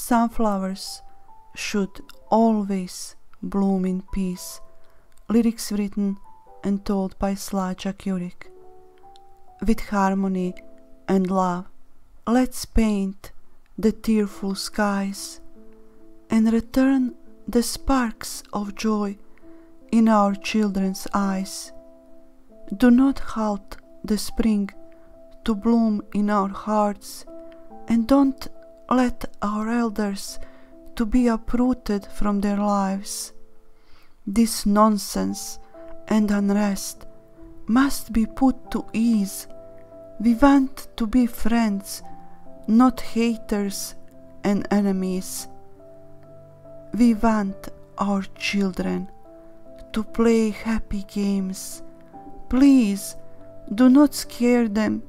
Sunflowers should always bloom in peace. Lyrics written and told by Slađa Ćurek. With harmony and love, let's paint the tearful skies and return the sparks of joy in our children's eyes. Do not halt the spring to bloom in our hearts, and don't let our elders to be uprooted from their lives. This nonsense and unrest must be put to ease. We want to be friends, not haters and enemies. We want our children to play happy games. Please do not scare them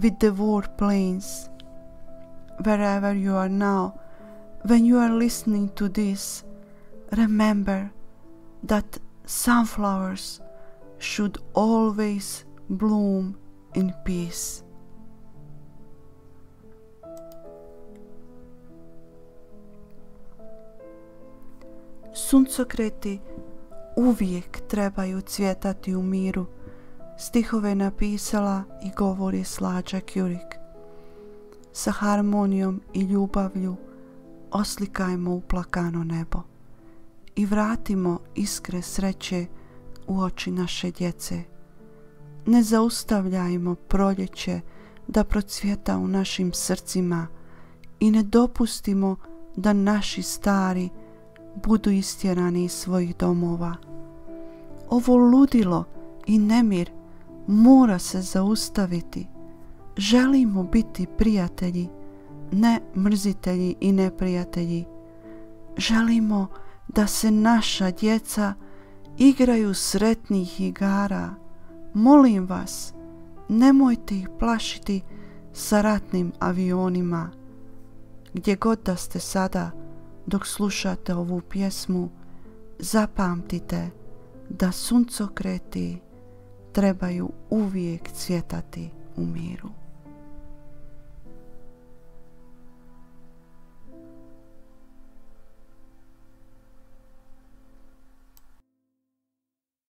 with the war planes. Wherever you are now, when you are listening to this, remember that sunflowers should always bloom in peace. Suncokreti uvijek trebaju cvjetati u miru. Stihove napisala i govori Slađa Ćurek. Sa harmonijom i ljubavlju oslikajmo uplakano nebo i vratimo iskre sreće u oči naše djece. Ne zaustavljajmo proljeće da procvjeta u našim srcima i ne dopustimo da naši stari budu istjerani iz svojih domova. Ovo ludilo i nemir mora se zaustaviti. Želimo biti prijatelji, ne mrzitelji i neprijatelji. Želimo da se naša djeca igraju sretnih igara. Molim vas, nemojte ih plašiti sa ratnim avionima. Gdje god da ste sada dok slušate ovu pjesmu, zapamtite da suncokreti trebaju uvijek cvjetati u miru.